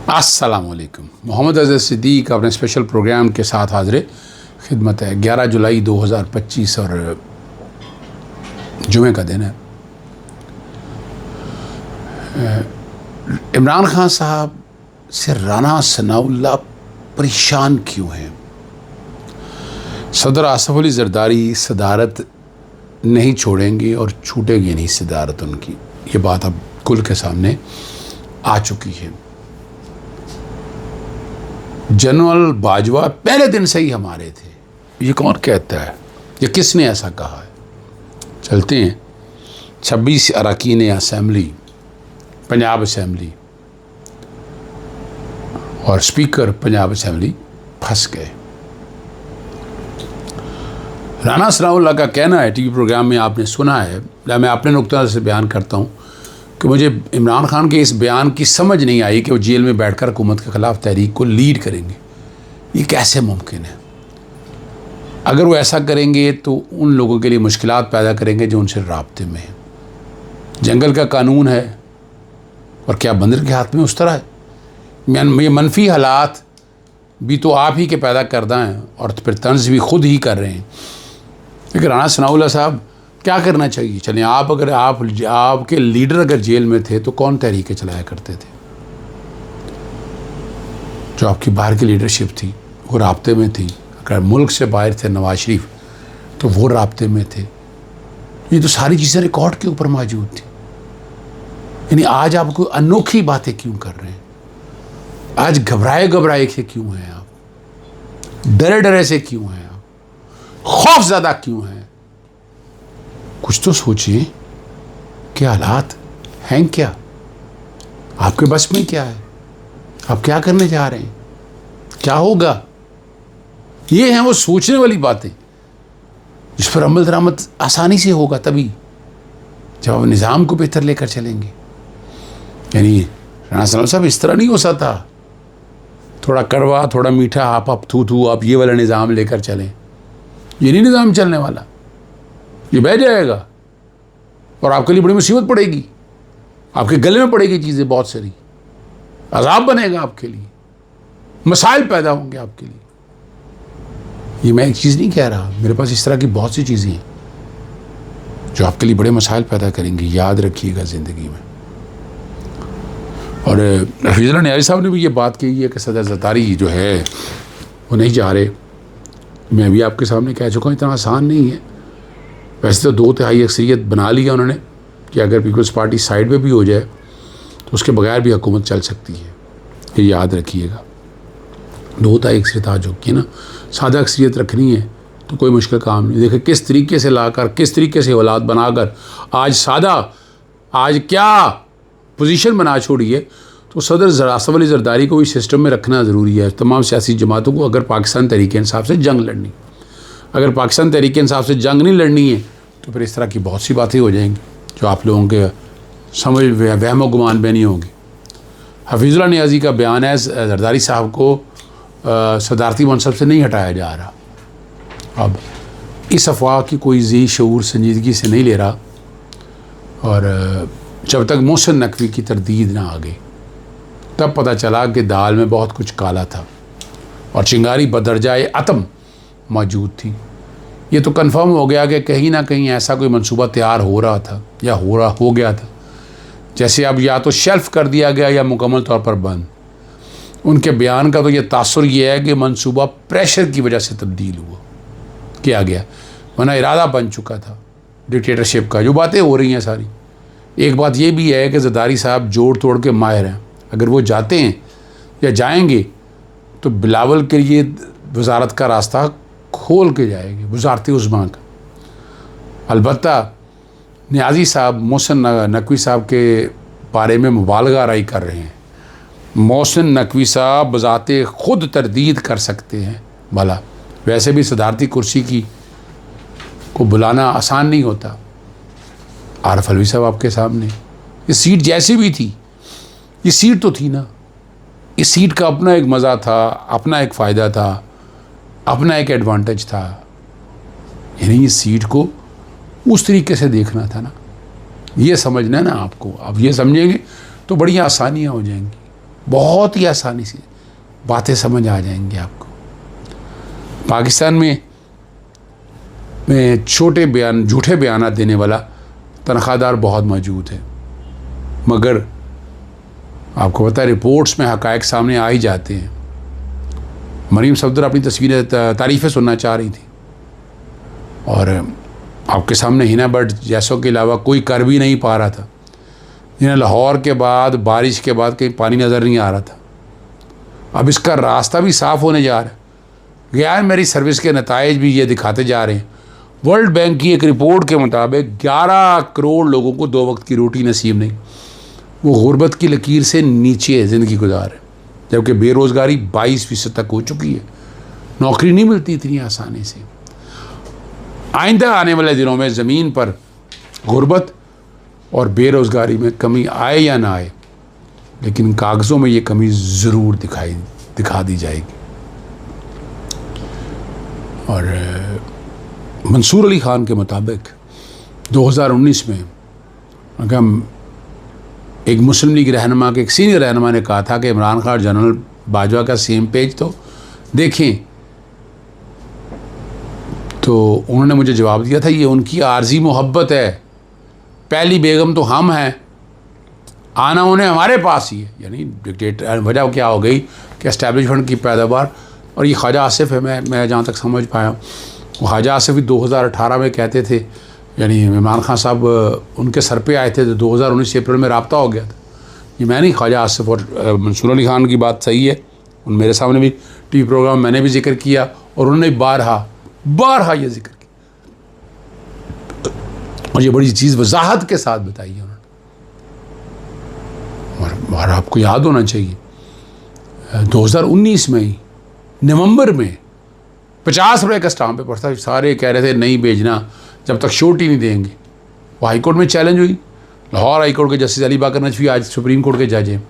अस्सलामुअलैकुम। मोहम्मद अज़हर सिद्दीक़ अपने special programme के साथ हाज़िर खिदमत है। 11 जुलाई 2025 और जुमे का दिन है। इमरान खान साहब से राना सनाउल्लाह परेशान क्यों हैं? सदर आसिफ अली ज़रदारी सदारत नहीं छोड़ेंगे और छूटेगी नहीं सदारत उनकी। ये बात अब कुल के सामने आ चुकी है। जनरल बाजवा पहले दिन से ही हमारे थे। ये कौन कहता है? ये किसने ऐसा कहा है? चलते हैं। 26 अरकान असम्बली, पंजाब असम्बली और स्पीकर पंजाब असम्बली फंस गए। राना सनाउल्लाह का कहना है, टीवी प्रोग्राम में आपने सुना है, मैं अपने नुक्ता से बयान करता हूँ कि मुझे इमरान खान के इस बयान की समझ नहीं आई कि वो जेल में बैठकर हुकूमत के ख़िलाफ़ तहरीक को लीड करेंगे। ये कैसे मुमकिन है? अगर वो ऐसा करेंगे तो उन लोगों के लिए मुश्किलात पैदा करेंगे जो उनसे राब्ते में हैं। जंगल का कानून है और क्या बंदर के हाथ में उस तरह है? ये मनफी हालात भी तो आप ही के पैदा करदा हैं और फिर तंज भी खुद ही कर रहे हैं। लेकिन राना सनाउल्लाह साहब क्या करना चाहिए? चलें, आपके लीडर अगर जेल में थे तो कौन तहरीकें चलाया करते थे? जो आपकी बाहर की लीडरशिप थी वो राब्ते में थी। अगर मुल्क से बाहर थे नवाज शरीफ तो वो राब्ते में थे। ये तो सारी चीज़ें रिकॉर्ड के ऊपर मौजूद थी। यानी आज आप कोई अनोखी बातें क्यों कर रहे हैं? आज घबराए से क्यों हैं आप? डरे से क्यों हैं आप? खौफज़दा क्यों हैं? कुछ तो सोचिए कि हालात हैं क्या? आपके बस में क्या है? आप क्या करने जा रहे हैं? क्या होगा? ये हैं वो सोचने वाली बातें जिस पर अमल दरामद आसानी से होगा तभी जब आप निज़ाम को बेहतर लेकर चलेंगे। यानी राना सनाउल्लाह साहब इस तरह नहीं हो सकता, थोड़ा कड़वा थोड़ा मीठा आप थू आप ये वाला निज़ाम लेकर चलें। ये नहीं निज़ाम चलने वाला, ये बह जाएगा और आपके लिए बड़ी मुसीबत पड़ेगी। आपके गले में पड़ेगी चीज़ें, बहुत सारी अज़ाब बनेगा आपके लिए, मसाइल पैदा होंगे आपके लिए। ये मैं एक चीज़ नहीं कह रहा, मेरे पास इस तरह की बहुत सी चीज़ें हैं जो आपके लिए बड़े मसाइल पैदा करेंगी, याद रखिएगा ज़िंदगी में। और हफीज़ुल्लाह नियाज़ी साहब ने भी ये बात कही है कि सदर ज़रदारी जो है वो नहीं जा रहे। मैं भी आपके सामने कह चुका हूँ, इतना आसान नहीं है। वैसे तो 2/3 अक्सरियत बना लिया उन्होंने कि अगर पीपल्स पार्टी साइड पे भी हो जाए तो उसके बगैर भी हुकूमत चल सकती है। ये याद रखिएगा। 2/3 अक्सरियत आ चुकी है ना। सादा अक्सरियत रखनी है तो कोई मुश्किल काम नहीं। देखिए किस तरीके से लाकर, किस तरीके से औलाद बनाकर आज क्या पोजीशन बना छोड़ी है। तो सदर आसिफ अली ज़रदारी को भी सिस्टम में रखना ज़रूरी है। तमाम सियासी जमातों को अगर पाकिस्तान तहरीक-ए-इंसाफ से जंग लड़नी, अगर पाकिस्तान तहरीक-ए-इंसाफ से जंग नहीं लड़नी है तो फिर इस तरह की बहुत सी बातें हो जाएंगी जो आप लोगों के समझ वहम गुमान में नहीं होंगी। हफीज़ुल्लाह नियाज़ी का बयान है, ज़रदारी साहब को सदारती मनसब से नहीं हटाया जा रहा। अब इस अफवाह की कोई ज़ी शऊर संजीदगी से नहीं ले रहा और जब तक मोहसिन नकवी की तरदीद ना आ गई तब पता चला कि दाल में बहुत कुछ काला था और चिंगारी बदरजाए अतम मौजूद थी। ये तो कन्फर्म हो गया कि कहीं ना कहीं ऐसा कोई मंसूबा तैयार हो रहा था या हो गया था। जैसे अब या तो शेल्फ कर दिया गया या मुकम्मल तौर पर बंद। उनके बयान का तो ये तासुर ये है कि मंसूबा प्रेशर की वजह से तब्दील किया गया, वरना इरादा बन चुका था डिक्टेटरशिप का। जो बातें हो रही हैं सारी, एक बात ये भी है कि ज़रदारी साहब जोड़ तोड़ के माहिर हैं। अगर वो जाते हैं या जाएंगे तो बिलावल के लिए वजारत का रास्ता खोल के जाएंगे, वजारत उज़्मा का। अलबत्ता नियाज़ी साहब मोहसिन नकवी साहब के बारे में मुबालगा आराई कर रहे हैं। मोहसिन नकवी साहब बज़ाते खुद तरदीद कर सकते हैं। भला वैसे भी सदारती कुर्सी को बुलाना आसान नहीं होता। आरिफ अलवी साहब आपके सामने, ये सीट जैसी भी थी, ये सीट तो थी ना। इस सीट का अपना एक मज़ा था, अपना एक फ़ायदा था, अपना एक एडवांटेज था। यानी इस सीट को उस तरीके से देखना था ना, ये समझना है ना आपको। अब ये समझेंगे तो बड़ी आसानियाँ हो जाएंगी। बहुत ही आसानी से बातें समझ आ जाएंगी आपको। पाकिस्तान में छोटे बयान, झूठे बयान देने वाला तनख्वाहदार बहुत मौजूद है, मगर आपको पता है रिपोर्ट्स में हक़ाइक़ सामने आ ही जाते हैं। मरीम सफदर अपनी तस्वीरें तारीफ़ें सुनना चाह रही थी और आपके सामने हिना भट्ट जैसों के अलावा कोई कर भी नहीं पा रहा था। जिन्हें लाहौर के बाद, बारिश के बाद कहीं पानी नज़र नहीं आ रहा था। अब इसका रास्ता भी साफ़ होने जा रहा है। गैर मेरी सर्विस के नताइज भी ये दिखाते जा रहे हैं। वर्ल्ड बैंक की एक रिपोर्ट के मुताबिक 11 करोड़ लोगों को 2 वक्त की रोटी नसीब नहीं, वो गुर्बत की लकीर से नीचे ज़िंदगी गुजार है, जबकि बेरोज़गारी 22% तक हो चुकी है। नौकरी नहीं मिलती इतनी आसानी से। आइंदा आने वाले दिनों में ज़मीन पर गुर्बत और बेरोज़गारी में कमी आए या ना आए, लेकिन कागज़ों में ये कमी ज़रूर दिखा दी जाएगी। और मंसूर अली ख़ान के मुताबिक 2019 में अगर एक मुस्लिम लीग रहनुमा के एक सीनियर रहनुमा ने कहा था कि इमरान खान जनरल बाजवा का सेम पेज तो देखें, तो उन्होंने मुझे जवाब दिया था ये उनकी आर्जी मोहब्बत है, पहली बेगम तो हम हैं, आना उन्हें हमारे पास ही है। यानी डिक्टेटर वजह क्या हो गई कि एस्टैब्लिशमेंट की पैदावार। और ये ख्वाजा आसिफ है, मैं जहाँ तक समझ पाया हूँ, वो ख्वाजा आसिफ भी 2018 में कहते थे, यानी इमरान खान साहब उनके सर पे आए थे तो 2019 अप्रैल में रब्ता हो गया था। ये मैं नहीं, ख्वाजा आसिफ और मंसूर अली ख़ान की बात सही है। मेरे सामने भी टीवी प्रोग्राम मैंने भी जिक्र किया और उन्होंने बारहा ये जिक्र किया और ये बड़ी चीज़ वजाहत के साथ बताई है उन्होंने। और आपको याद होना चाहिए 2019 में ही नवंबर में 50 रुपये का स्टाम्प पेपर था। सारे कह रहे थे नहीं भेजना जब तक श्योरिटी नहीं देंगे। वो हाई कोर्ट में चैलेंज हुई। लाहौर हाई कोर्ट के जस्टिस अली बाकर नजफी आज सुप्रीम कोर्ट के जज हैं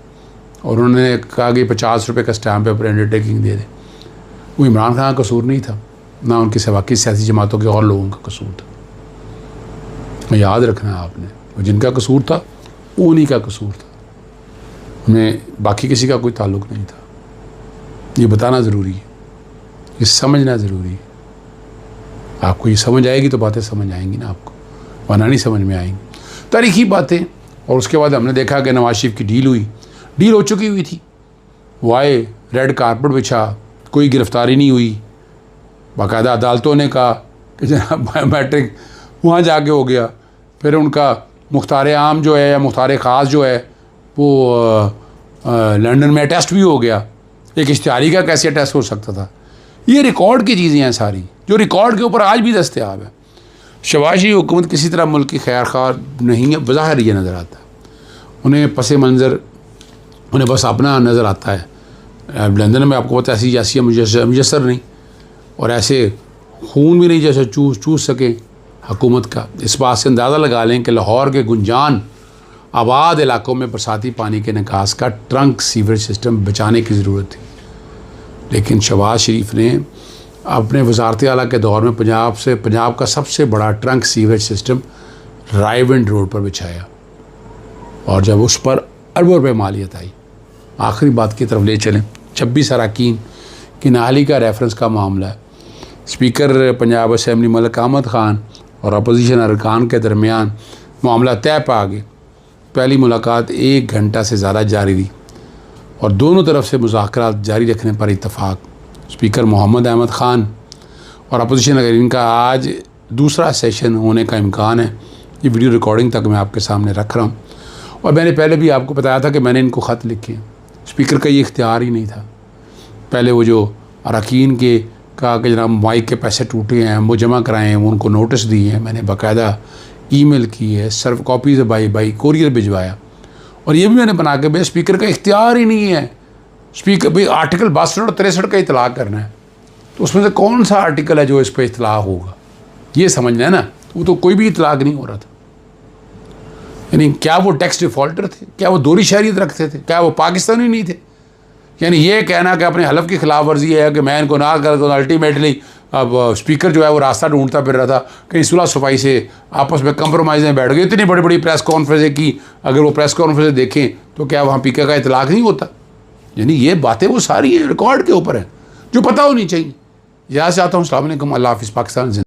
और उन्होंने कहा कि 50 रुपये का स्टाम्प पेपर अंडरटेकिंग दे दे। वो इमरान खान का कसूर नहीं था, ना उनके सिवा की सियासी जमातों के और लोगों का कसूर था। याद रखना है आपने, वो जिनका कसूर था वो उन्हीं का कसूर था, में बाकी किसी का कोई ताल्लुक़ नहीं था। ये बताना ज़रूरी है, ये समझना ज़रूरी है। आपको ये समझ आएगी तो बातें समझ आएंगी ना आपको, वरना नहीं समझ में आएंगी। तारीख़ी बातें। और उसके बाद हमने देखा कि नवाज शरीफ की डील हो चुकी हुई थी। वो आए, रेड कारपेट बिछा, कोई गिरफ्तारी नहीं हुई। बाकायदा अदालतों ने कहा कि जनाब बायोमेट्रिक वहाँ जाके हो गया। फिर उनका मुख्तार आम जो है या मुख्तार ख़ास जो है वो लंदन में टेस्ट भी हो गया। एक इश्तिहारी का कैसे टेस्ट हो सकता था? ये रिकॉर्ड की चीज़ें हैं सारी, जो रिकॉर्ड के ऊपर आज भी दस्तयाब है। शहबाज शरीफ हुकूमत किसी तरह मुल्क की खैर खा नहीं है, बज़ाहिर ये नज़र आता है। उन्हें पस मंज़र उन्हें बस अपना नज़र आता है। लंदन में आपको पता है ऐसी जैसी मुयसर नहीं और ऐसे खून भी नहीं जैसे चूस सकें हुकूमत का। इस बात से अंदाज़ा लगा लें कि लाहौर के गुंजान आबाद इलाकों में बरसाती पानी के निकास का ट्रंक सीवरेज सिस्टम बचाने की ज़रूरत थी, लेकिन शहबाज शरीफ ने अपने वज़ारत आला के दौर में पंजाब का सबसे बड़ा trunk sewerage system Raiwind road पर बिछाया और जब उस पर अरबों रुपये मालियत आई। आखिरी बात की तरफ ले चलें। 26 अरकान की नाहली का रेफरेंस का मामला है। स्पीकर पंजाब असम्बली मलिक अहमद ख़ान और अपोजिशन अरकान के दरमियान मामला तय पा गया। पहली मुलाकात 1 घंटा से ज़्यादा जारी रही और दोनों तरफ से मुज़ाकरात जारी रखने पर इत्तफाक। स्पीकर मोहम्मद अहमद ख़ान और अपोजिशन अगर इनका आज दूसरा सेशन होने का इम्कान है। ये वीडियो रिकॉर्डिंग तक मैं आपके सामने रख रहा हूँ और मैंने पहले भी आपको बताया था कि मैंने इनको ख़त लिखे हैं। स्पीकर का ये इख्तियार ही नहीं था। पहले वो जो अरकान के कहा कि जनाब माइक के पैसे टूटे हैं वो जमा कराएँ, वो उनको नोटिस दिए हैं। मैंने बाकायदा ईमेल की है, सर्व कॉपीज़ बाई कोरियर भिजवाया और ये भी मैंने बना के भाई स्पीकर का इख्तियार ही नहीं है। स्पीकर भाई आर्टिकल 62 और 63 का इतलाक़ करना है, तो उसमें से कौन सा आर्टिकल है जो इस पर इतलाक़ होगा, ये समझना है ना। वो तो कोई भी इतलाक़ नहीं हो रहा था। यानी क्या वो टैक्स डिफ़ॉल्टर थे, क्या वो दोहरी शहरियत रखते थे, क्या वो पाकिस्तानी नहीं थे? यानी ये कहना कि अपने हलफ की खिलाफ वर्जी है कि मैं इनको ना कर, अल्टीमेटली अब स्पीकर जो है वो रास्ता ढूंढता फिर रहा था कहीं सुलह सफाई से आपस में कंप्रोमाइज़ में बैठ गए। इतनी बड़ी बड़ी प्रेस कॉन्फ्रेंसें की, अगर वो प्रेस कॉन्फ्रेंसें देखें तो क्या वहाँ पीके का इतलाक़ नहीं होता? यानी ये बातें वो सारी हैं रिकॉर्ड के ऊपर हैं जो पता होनी चाहिए। यहाँ से आता हूँ। अस्सलाम वालेकुम, अल्लाह हाफ़िज़। पाकिस्तान।